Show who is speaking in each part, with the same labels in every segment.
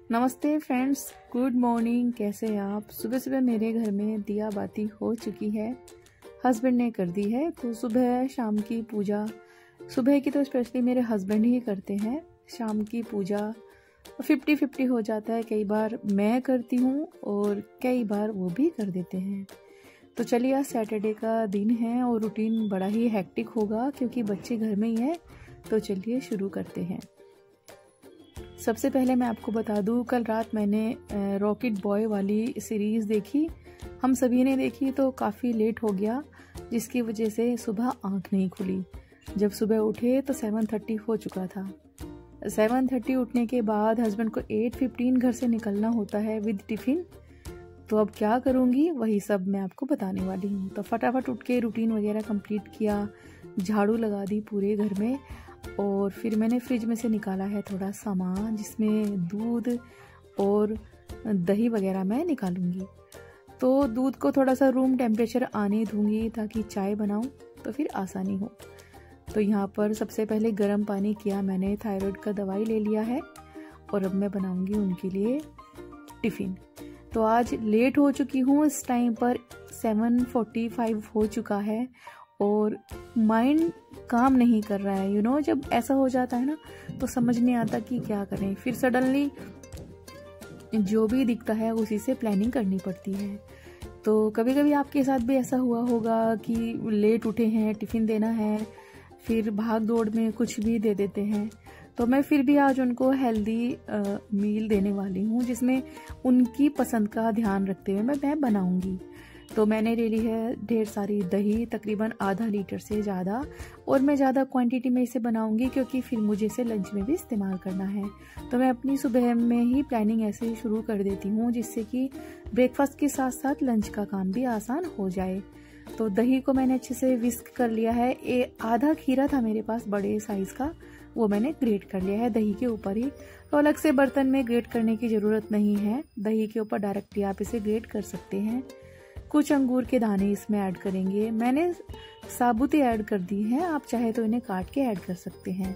Speaker 1: नमस्ते friends, good morning. कैसे हैं आप? सुबह सुबह मेरे घर में दिया बाती हो चुकी है, हस्बैंड ने कर दी है। तो सुबह शाम की पूजा, सुबह की तो स्पेशली मेरे हस्बैंड ही करते हैं। शाम की पूजा 50-50 हो जाता है, कई बार मैं करती हूँ और कई बार वो भी कर देते हैं। तो चलिए, आज सैटरडे का दिन है और रूटीन बड़ा ही हेक्टिक होगा क्योंकि बच्चे घर में ही हैं। तो चलिए शुरू करते हैं। सबसे पहले मैं आपको बता दूं, कल रात मैंने रॉकेट बॉय वाली सीरीज़ देखी, हम सभी ने देखी। तो काफ़ी लेट हो गया, जिसकी वजह से सुबह आंख नहीं खुली। जब सुबह उठे तो 7:30 हो चुका था। 7:30 उठने के बाद हस्बैंड को 8:15 घर से निकलना होता है विद टिफ़िन। तो अब क्या करूँगी, वही सब मैं आपको बताने वाली हूँ। तो फटाफट उठ के रूटीन वगैरह कंप्लीट किया, झाड़ू लगा दी पूरे घर में, और फिर मैंने फ्रिज में से निकाला है थोड़ा सामान, जिसमें दूध और दही वगैरह मैं निकालूंगी। तो दूध को थोड़ा सा रूम टेम्परेचर आने दूंगी ताकि चाय बनाऊं तो फिर आसानी हो। तो यहाँ पर सबसे पहले गर्म पानी किया मैंने, थायराइड का दवाई ले लिया है और अब मैं बनाऊंगी उनके लिए टिफ़िन। तो आज लेट हो चुकी हूँ, इस टाइम पर 7:45 हो चुका है और माइंड काम नहीं कर रहा है। जब ऐसा हो जाता है ना, तो समझ नहीं आता कि क्या करें। फिर सडनली जो भी दिखता है उसी से प्लानिंग करनी पड़ती है। तो कभी कभी आपके साथ भी ऐसा हुआ होगा कि लेट उठे हैं, टिफ़िन देना है, फिर भाग दौड़ में कुछ भी दे देते हैं। तो मैं फिर भी आज उनको हेल्दी मील देने वाली हूँ, जिसमें उनकी पसंद का ध्यान रखते हुए मैं बनाऊंगी। तो मैंने ले ली है ढेर सारी दही, तकरीबन आधा लीटर से ज़्यादा, और मैं ज़्यादा क्वांटिटी में इसे बनाऊंगी क्योंकि फिर मुझे इसे लंच में भी इस्तेमाल करना है। तो मैं अपनी सुबह में ही प्लानिंग ऐसे ही शुरू कर देती हूँ, जिससे कि ब्रेकफास्ट के साथ साथ लंच का काम भी आसान हो जाए। तो दही को मैंने अच्छे से विस्क कर लिया है। आधा खीरा था मेरे पास बड़े साइज़ का, वो मैंने ग्रेट कर लिया है दही के ऊपर ही। तो अलग से बर्तन में ग्रेट करने की ज़रूरत नहीं है, दही के ऊपर डायरेक्टली आप इसे ग्रेट कर सकते हैं। कुछ अंगूर के दाने इसमें ऐड करेंगे, मैंने साबुत ही ऐड कर दी हैं, आप चाहे तो इन्हें काट के ऐड कर सकते हैं।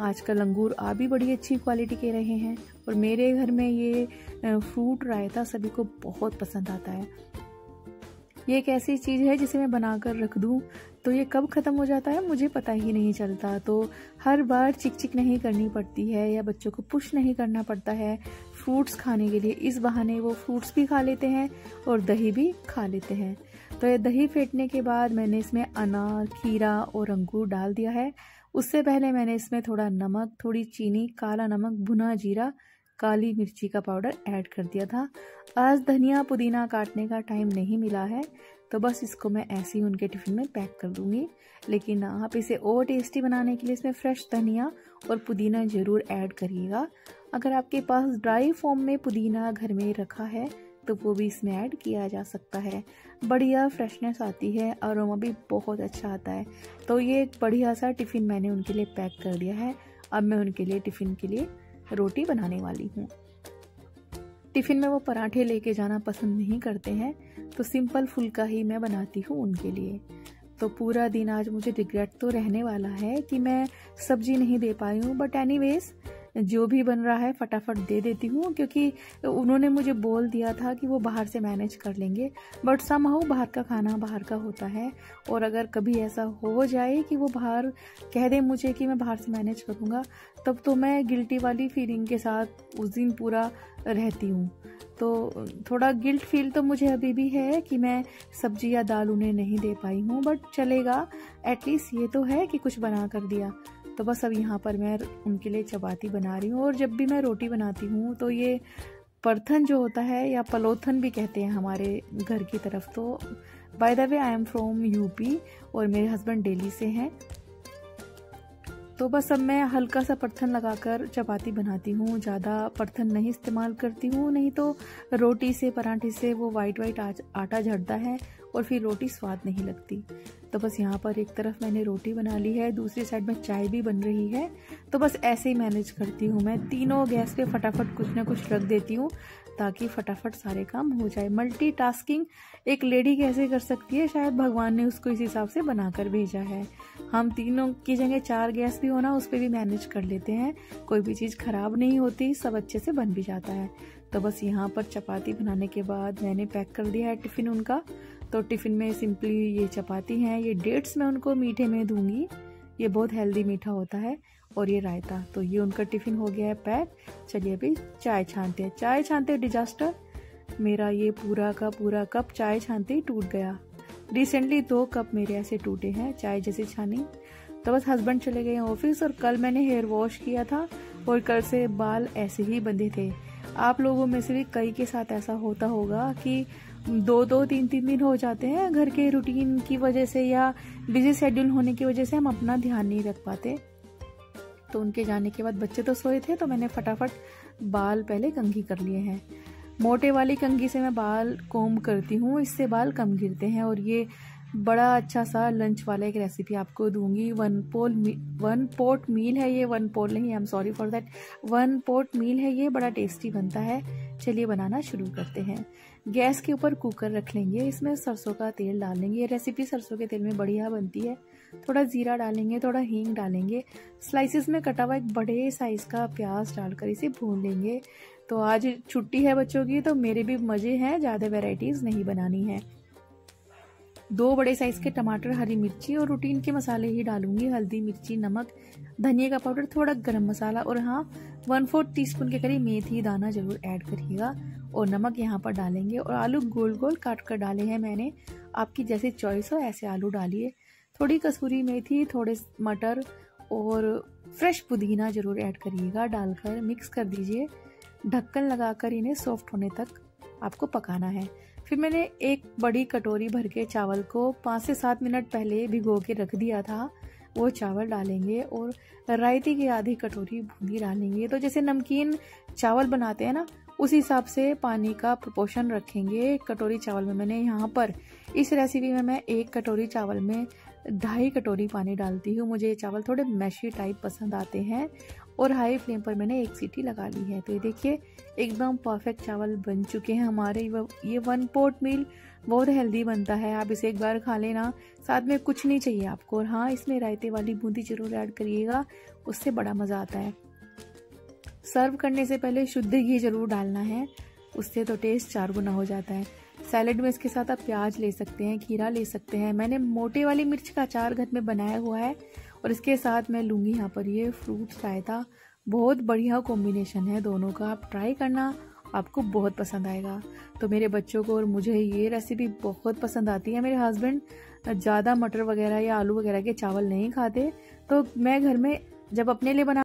Speaker 1: आजकल अंगूर आ भी बड़ी अच्छी क्वालिटी के रहे हैं और मेरे घर में ये फ्रूट रायता सभी को बहुत पसंद आता है। ये एक ऐसी चीज़ है जिसे मैं बनाकर रख दूं तो ये कब ख़त्म हो जाता है मुझे पता ही नहीं चलता। तो हर बार चिक चिक नहीं करनी पड़ती है या बच्चों को पुश नहीं करना पड़ता है फ्रूट्स खाने के लिए। इस बहाने वो फ्रूट्स भी खा लेते हैं और दही भी खा लेते हैं। तो ये दही फेंटने के बाद मैंने इसमें अनार, खीरा और अंगूर डाल दिया है। उससे पहले मैंने इसमें थोड़ा नमक, थोड़ी चीनी, काला नमक, भुना जीरा, काली मिर्ची का पाउडर ऐड कर दिया था। आज धनिया पुदीना काटने का टाइम नहीं मिला है, तो बस इसको मैं ऐसे ही उनके टिफ़िन में पैक कर दूंगी। लेकिन आप इसे और टेस्टी बनाने के लिए इसमें फ्रेश धनिया और पुदीना ज़रूर ऐड करिएगा। अगर आपके पास ड्राई फॉर्म में पुदीना घर में रखा है तो वो भी इसमें ऐड किया जा सकता है। बढ़िया फ्रेशनेस आती है, अरोमा भी बहुत अच्छा आता है। तो ये एक बढ़िया सा टिफ़िन मैंने उनके लिए पैक कर दिया है। अब मैं उनके लिए टिफ़िन के लिए रोटी बनाने वाली हूँ। टिफ़िन में वो पराठे लेके जाना पसंद नहीं करते हैं, तो सिंपल फुल्का ही मैं बनाती हूँ उनके लिए। तो पूरा दिन आज मुझे रिग्रेट तो रहने वाला है कि मैं सब्जी नहीं दे पाई हूँ, बट एनीवेज जो भी बन रहा है फटाफट दे देती हूँ, क्योंकि उन्होंने मुझे बोल दिया था कि वो बाहर से मैनेज कर लेंगे। बट समहाउ बाहर का खाना बाहर का होता है, और अगर कभी ऐसा हो जाए कि वो बाहर कह दे मुझे कि मैं बाहर से मैनेज करूँगा, तब तो मैं गिल्टी वाली फीलिंग के साथ उस दिन पूरा रहती हूँ। तो थोड़ा गिल्ट फील तो मुझे अभी भी है कि मैं सब्जी या दाल उन्हें नहीं दे पाई हूँ, बट चलेगा, एटलीस्ट ये तो है कि कुछ बना कर दिया। तो बस अब यहाँ पर मैं उनके लिए चपाती बना रही हूँ। और जब भी मैं रोटी बनाती हूँ तो ये परथन जो होता है, या पलोथन भी कहते हैं हमारे घर की तरफ। तो by the way I am from UP और मेरे हस्बैंड दिल्ली से हैं। तो बस अब मैं हल्का सा परथन लगाकर चपाती बनाती हूँ, ज़्यादा परथन नहीं इस्तेमाल करती हूँ, नहीं तो रोटी से, पराठे से वो वाइट आटा झड़ता है और फिर रोटी स्वाद नहीं लगती। तो बस यहाँ पर एक तरफ मैंने रोटी बना ली है, दूसरी साइड में चाय भी बन रही है। तो बस ऐसे ही मैनेज करती हूँ मैं, तीनों गैस पे फटाफट कुछ ना कुछ रख देती हूँ ताकि फटाफट सारे काम हो जाए। मल्टीटास्किंग एक लेडी कैसे कर सकती है, शायद भगवान ने उसको इस हिसाब से बनाकर भेजा है। हम तीनों की जगह 4 गैस भी होना, उस पर भी मैनेज कर लेते हैं, कोई भी चीज़ खराब नहीं होती, सब अच्छे से बन भी जाता है। तो बस यहाँ पर चपाती बनाने के बाद मैंने पैक कर दिया है टिफ़िन उनका। तो टिफ़िन में सिंपली ये चपाती हैं, ये डेट्स मैं उनको मीठे में दूंगी, ये बहुत हेल्दी मीठा होता है, और ये रायता। तो ये उनका टिफ़िन हो गया है पैक। चलिए अभी चाय छानते हैं। चाय छानते डिजास्टर, मेरा ये पूरा का पूरा कप चाय छानते ही टूट गया। रिसेंटली 2 कप मेरे ऐसे टूटे हैं चाय जैसे छानी। तो बस हस्बैंड चले गए ऑफिस, और कल मैंने हेयर वॉश किया था और कल से बाल ऐसे ही बंधे थे। आप लोगों में से भी कई के साथ ऐसा होता होगा कि 2-2, 3-3 दिन हो जाते हैं, घर के रूटीन की वजह से या बिजी शेड्यूल होने की वजह से हम अपना ध्यान नहीं रख पाते। तो उनके जाने के बाद बच्चे तो सोए थे, तो मैंने फटाफट बाल पहले कंघी कर लिए हैं। मोटे वाली कंघी से मैं बाल कोम करती हूँ, इससे बाल कम गिरते हैं। और ये बड़ा अच्छा सा लंच वाला एक रेसिपी आपको दूंगी। 1 पोट मील है ये, 1 पोल नहीं, I am sorry for that, 1 pot meal है ये, बड़ा टेस्टी बनता है। चलिए बनाना शुरू करते हैं। गैस के ऊपर कुकर रख लेंगे, इसमें सरसों का तेल डाल लेंगे। ये रेसिपी सरसों के तेल में बढ़िया बनती है। थोड़ा जीरा डालेंगे, थोड़ा हींग डालेंगे, स्लाइसिस में कटा हुआ एक बड़े साइज का प्याज डालकर इसे भून लेंगे। तो आज छुट्टी है बच्चों की, तो मेरे भी मजे हैं, ज़्यादा वेराइटीज़ नहीं बनानी है। 2 बड़े साइज के टमाटर, हरी मिर्ची और रूटीन के मसाले ही डालूंगी, हल्दी, मिर्ची, नमक, धनिया का पाउडर, थोड़ा गरम मसाला, और हाँ 1/4 टीस्पून के करीब मेथी दाना जरूर ऐड करिएगा। और नमक यहाँ पर डालेंगे। और आलू गोल गोल काट कर डाले हैं मैंने, आपकी जैसे चॉइस हो ऐसे आलू डालिए। थोड़ी कसूरी मेथी, थोड़े मटर और फ्रेश पुदीना जरूर ऐड करिएगा, डालकर मिक्स कर दीजिए। ढक्कन लगाकर इन्हें सॉफ्ट होने तक आपको पकाना है। फिर मैंने एक बड़ी कटोरी भर के चावल को 5 से 7 मिनट पहले भिगो के रख दिया था, वो चावल डालेंगे। और रायते की आधी कटोरी बूंदी डालेंगे। तो जैसे नमकीन चावल बनाते हैं ना, उस हिसाब से पानी का प्रोपोर्शन रखेंगे। कटोरी चावल में मैंने यहाँ पर इस रेसिपी में मैं 1 कटोरी चावल में 2.5 कटोरी पानी डालती हूँ। मुझे ये चावल थोड़े मैशी टाइप पसंद आते हैं। और हाई फ्लेम पर मैंने 1 सीटी लगा ली है। तो ये देखिए एकदम परफेक्ट चावल बन चुके हैं हमारे। ये 1 पोट मील बहुत हेल्दी बनता है, आप इसे एक बार खा लेना, साथ में कुछ नहीं चाहिए आपको। और हाँ, इसमें रायते वाली बूंदी जरूर ऐड करिएगा, उससे बड़ा मज़ा आता है। सर्व करने से पहले शुद्ध घी जरूर डालना है, उससे तो टेस्ट 4 गुना हो जाता है। सैलेड में इसके साथ आप प्याज ले सकते हैं, खीरा ले सकते हैं। मैंने मोटे वाली मिर्च का अचार घर में बनाया हुआ है, और इसके साथ मैं लूँगी यहाँ पर ये फ्रूट्स रायता। बहुत बढ़िया कॉम्बिनेशन है दोनों का, आप ट्राई करना, आपको बहुत पसंद आएगा। तो मेरे बच्चों को और मुझे ये रेसिपी बहुत पसंद आती है। मेरे हस्बैंड ज़्यादा मटर वगैरह या आलू वगैरह के चावल नहीं खाते, तो मैं घर में जब अपने लिए बना।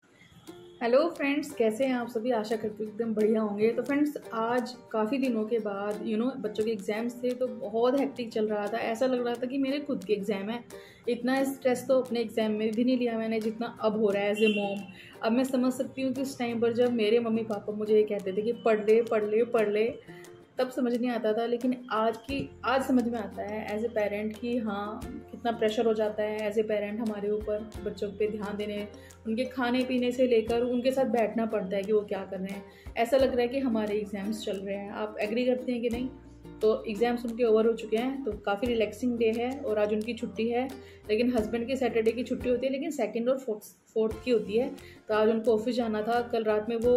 Speaker 1: हेलो फ्रेंड्स, कैसे हैं आप सभी? आशा करती हूँ एकदम बढ़िया होंगे। तो फ्रेंड्स, आज काफ़ी दिनों के बाद बच्चों के एग्ज़ाम्स थे, तो बहुत हेक्टिक चल रहा था। ऐसा लग रहा था कि मेरे खुद के एग्ज़ाम है। इतना स्ट्रेस तो अपने एग्ज़ाम में भी नहीं लिया मैंने जितना अब हो रहा है एज ए मॉम। अब मैं समझ सकती हूँ कि उस टाइम पर जब मेरे मम्मी पापा मुझे ये कहते थे कि पढ़ ले पढ़ ले पढ़ ले, तब समझ नहीं आता था। लेकिन आज समझ में आता है एज ए पेरेंट कि हाँ, कितना प्रेशर हो जाता है एज ए पेरेंट हमारे ऊपर, बच्चों पे ध्यान देने, उनके खाने पीने से लेकर उनके साथ बैठना पड़ता है कि वो क्या कर रहे हैं। ऐसा लग रहा है कि हमारे एग्ज़ाम्स चल रहे हैं। आप एग्री करते हैं कि नहीं? तो एग्ज़ाम्स उनके ओवर हो चुके हैं, तो काफ़ी रिलैक्सिंग डे है और आज उनकी छुट्टी है। लेकिन हस्बैंड की सैटरडे की छुट्टी होती है, लेकिन 2nd और 4th की होती है। तो आज उनको ऑफिस जाना था। कल रात में वो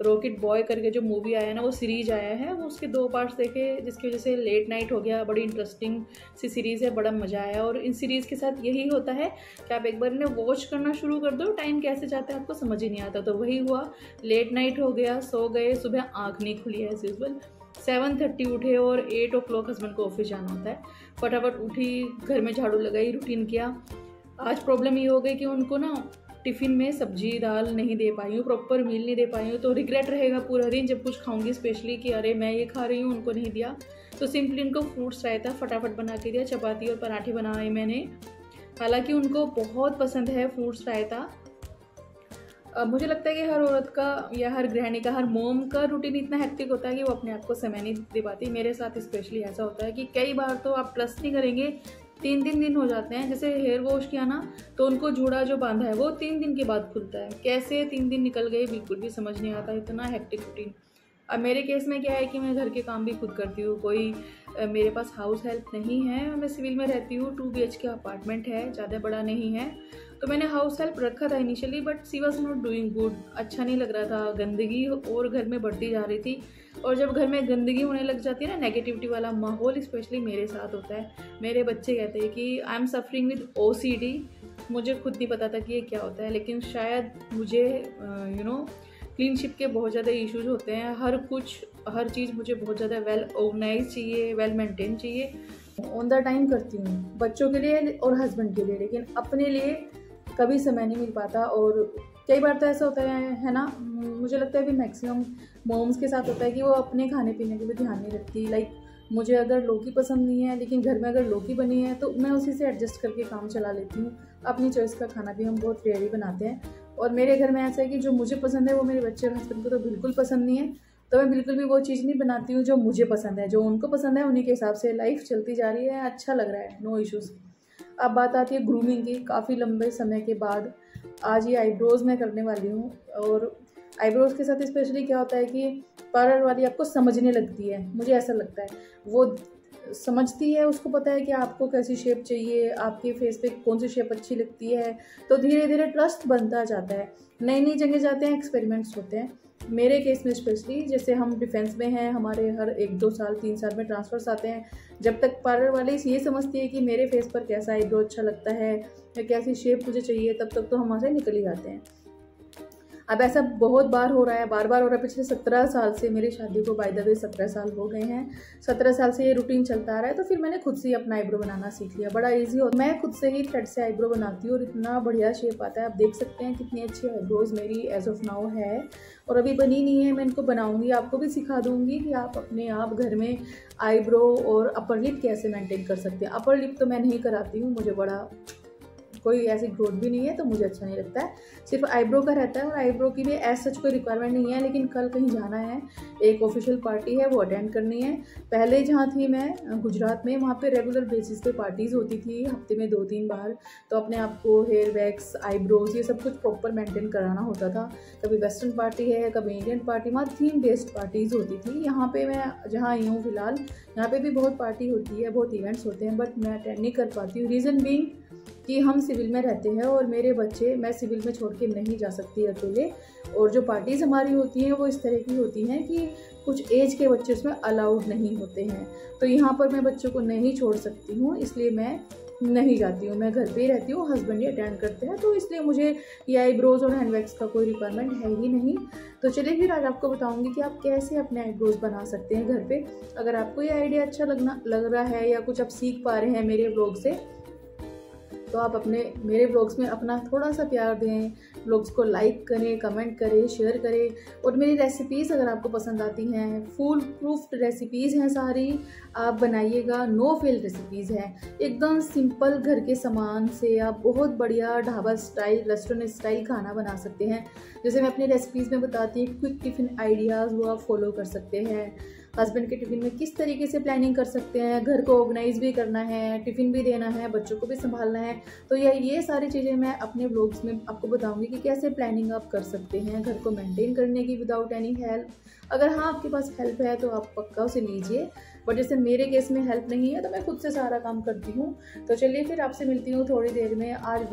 Speaker 1: रॉकेट बॉय करके जो मूवी आया है ना, वो सीरीज़ आया है, वो उसके 2 पार्ट्स देखे, जिसकी वजह से लेट नाइट हो गया। बड़ी इंटरेस्टिंग सी सीरीज़ है, बड़ा मज़ा आया। और इन सीरीज़ के साथ यही होता है कि आप एक बार इन्हें वॉच करना शुरू कर दो, टाइम कैसे जाता है आपको समझ ही नहीं आता। तो वही हुआ, लेट नाइट हो गया, सो गए, सुबह आँख नहीं खुली एज यूजुअल। 7:30 उठे और 8 o'clock हस्बैंड को ऑफिस जाना होता है। फटाफट उठी, घर में झाड़ू लगाई, रूटीन किया। आज प्रॉब्लम ये हो गई कि उनको ना टिफ़िन में सब्जी दाल नहीं दे पाई हूँ, प्रॉपर मील नहीं दे पाई हूँ। तो रिग्रेट रहेगा पूरा दिन जब कुछ खाऊंगी स्पेशली कि अरे मैं ये खा रही हूँ, उनको नहीं दिया। तो सिंपली उनको फ्रूट्स रायता फटाफट बना के दिया, चपाती और पराठे बनाए मैंने। हालांकि उनको बहुत पसंद है फ्रूट्स रायता। मुझे लगता है कि हर औरत का या हर गृहिणी का, हर मोम का रूटीन इतना हेक्टिक होता है कि वो अपने आप को समय नहीं दे पाती। मेरे साथ स्पेशली ऐसा होता है कि कई बार तो आप ट्रस्ट नहीं करेंगे, 3-3 दिन हो जाते हैं। जैसे हेयर वॉश किया ना, तो उनको जूड़ा जो बांधा है वो 3 दिन के बाद खुलता है। कैसे 3 दिन निकल गए बिल्कुल भी समझ नहीं आता, इतना हेक्टिक रूटीन। अब मेरे केस में क्या है कि मैं घर के काम भी खुद करती हूँ, कोई मेरे पास हाउस हेल्प नहीं है। मैं सिविल में रहती हूँ, 2 BHK अपार्टमेंट है, ज़्यादा बड़ा नहीं है। तो मैंने हाउस हेल्प रखा था initially, but she was not doing good. अच्छा नहीं लग रहा था, गंदगी और घर में बढ़ती जा रही थी। और जब घर में गंदगी होने लग जाती है ना, नेगेटिविटी वाला माहौल स्पेशली मेरे साथ होता है। मेरे बच्चे कहते हैं कि I am suffering with OCD। मुझे खुद नहीं पता था कि ये क्या होता है, लेकिन शायद मुझे क्लीनशिप के बहुत ज़्यादा इश्यूज होते हैं। हर चीज़ मुझे बहुत ज़्यादा वेल ऑर्गेनाइज चाहिए, वेल मेंटेन चाहिए। ऑन द टाइम करती हूँ बच्चों के लिए और हस्बैंड के लिए, लेकिन अपने लिए कभी समय नहीं मिल पाता। और कई बार तो ऐसा होता है ना, मुझे लगता है कि मैक्सिमम मॉम्स के साथ होता है कि वो अपने खाने पीने के भी ध्यान नहीं रखती। लाइक मुझे अगर लौकी पसंद नहीं है, लेकिन घर में अगर लौकी बनी है तो मैं उसी से एडजस्ट करके काम चला लेती हूँ। अपनी चॉइस का खाना भी हम बहुत रेयरली बनाते हैं। और मेरे घर में ऐसा है कि जो मुझे पसंद है वो मेरे बच्चे और हस्बैंड को तो बिल्कुल पसंद नहीं है। तो मैं बिल्कुल भी वो चीज़ नहीं बनाती हूँ जो मुझे पसंद है। जो उनको पसंद है उन्हीं के हिसाब से लाइफ चलती जा रही है, अच्छा लग रहा है, नो इश्यूज़। अब बात आती है ग्रूमिंग की। काफ़ी लंबे समय के बाद आज ये आईब्रोज़ मैं करने वाली हूँ। और आईब्रोज़ के साथ स्पेशली क्या होता है कि पार्लर वाली आपको समझने लगती है, मुझे ऐसा लगता है। वो समझती है, उसको पता है कि आपको कैसी शेप चाहिए, आपके फेस पे कौन सी शेप अच्छी लगती है। तो धीरे धीरे ट्रस्ट बनता जाता है। नई नई जगह जाते हैं, एक्सपेरिमेंट्स होते हैं। मेरे केस में स्पेशली, जैसे हम डिफेंस में हैं, हमारे हर 1-2 साल 3 साल में ट्रांसफ़र्स आते हैं। जब तक पार्लर वाले ये समझती है कि मेरे फेस पर कैसा आईब्रो अच्छा लगता है या कैसी शेप मुझे चाहिए, तब तक तो हम वहाँ से निकल ही जाते हैं। अब ऐसा बहुत बार हो रहा है, बार बार हो रहा है। पिछले 17 साल से, मेरी शादी को बाय द वे 17 साल हो गए हैं, 17 साल से ये रूटीन चलता आ रहा है। तो फिर मैंने खुद से ही अपना आईब्रो बनाना सीख लिया, बड़ा इजी हो। मैं खुद से ही थ्रेड से आईब्रो बनाती हूँ और इतना बढ़िया शेप आता है। आप देख सकते हैं कितनी अच्छी आईब्रोज मेरी एज ऑफ नाउ है। और अभी बनी नहीं है, मैं इनको बनाऊंगी, आपको भी सिखा दूंगी कि आप अपने आप घर में आईब्रो और अपर लिप कैसे मेंटेन कर सकते हैं। अपर लिप तो मैं नहीं कराती हूँ, मुझे बड़ा कोई ऐसी ग्रोथ भी नहीं है तो मुझे अच्छा नहीं लगता है। सिर्फ आईब्रो का रहता है और आईब्रो की भी एज सच कोई रिक्वायरमेंट नहीं है। लेकिन कल कहीं जाना है, एक ऑफिशियल पार्टी है, वो अटेंड करनी है। पहले जहाँ थी मैं गुजरात में, वहाँ पे रेगुलर बेसिस पे पार्टीज़ होती थी, हफ्ते में 2-3 बार। तो अपने आप को हेयर वैक्स, आईब्रोज, ये सब कुछ प्रॉपर मेंटेन कराना होता था। कभी वेस्टर्न पार्टी है, कभी इंडियन पार्टी, वहाँ थीम बेस्ड पार्टीज़ होती थी। यहाँ पे मैं जहाँ आई हूँ फिलहाल, यहाँ पे भी बहुत पार्टी होती है, बहुत इवेंट्स होते हैं, बट मैं अटेंड नहीं कर पाती हूँ। रीज़न बीइंग कि हम सिविल में रहते हैं और मेरे बच्चे मैं सिविल में छोड़ के नहीं जा सकती अकेले। और जो पार्टीज़ हमारी होती हैं वो इस तरह की होती हैं कि कुछ एज के बच्चे उसमें अलाउड नहीं होते हैं। तो यहाँ पर मैं बच्चों को नहीं छोड़ सकती हूँ, इसलिए मैं नहीं जाती हूँ, मैं घर पे ही रहती हूँ। हस्बैंड ही अटेंड करते हैं, तो इसलिए मुझे ये आईब्रोज़ और हैंडवैक्स का कोई रिक्वायरमेंट है ही नहीं। तो चलिए फिर आज आपको बताऊंगी कि आप कैसे अपने आईब्रोज़ बना सकते हैं घर पे। अगर आपको ये आइडिया अच्छा लग रहा है या कुछ आप सीख पा रहे हैं मेरे ब्लॉग से, तो आप मेरे ब्लॉग्स में अपना थोड़ा सा प्यार दें, ब्लॉग्स को लाइक करें, कमेंट करें, शेयर करें। और मेरी रेसिपीज़ अगर आपको पसंद आती हैं, फुल प्रूफ रेसिपीज़ हैं सारी, आप बनाइएगा। नो फेल रेसिपीज़ हैं, एकदम सिंपल घर के सामान से आप बहुत बढ़िया ढाबा स्टाइल, रेस्टोरेंट स्टाइल खाना बना सकते हैं। जैसे मैं अपनी रेसिपीज़ में बताती हूँ, क्विक टिफ़िन आइडियाज़ वो आप फॉलो कर सकते हैं। हस्बैंड के टिफ़िन में किस तरीके से प्लानिंग कर सकते हैं, घर को ऑर्गेनाइज भी करना है, टिफ़िन भी देना है, बच्चों को भी संभालना है। तो ये सारी चीज़ें मैं अपने व्लॉग्स में आपको बताऊंगी कि कैसे प्लानिंग आप कर सकते हैं घर को मेंटेन करने की विदाउट एनी हेल्प। अगर हाँ आपके पास हेल्प है तो आप पक्का उसे लीजिए, बट जैसे मेरे केस में हेल्प नहीं है तो मैं खुद से सारा काम करती हूँ। तो चलिए फिर आपसे मिलती हूँ थोड़ी देर में। आज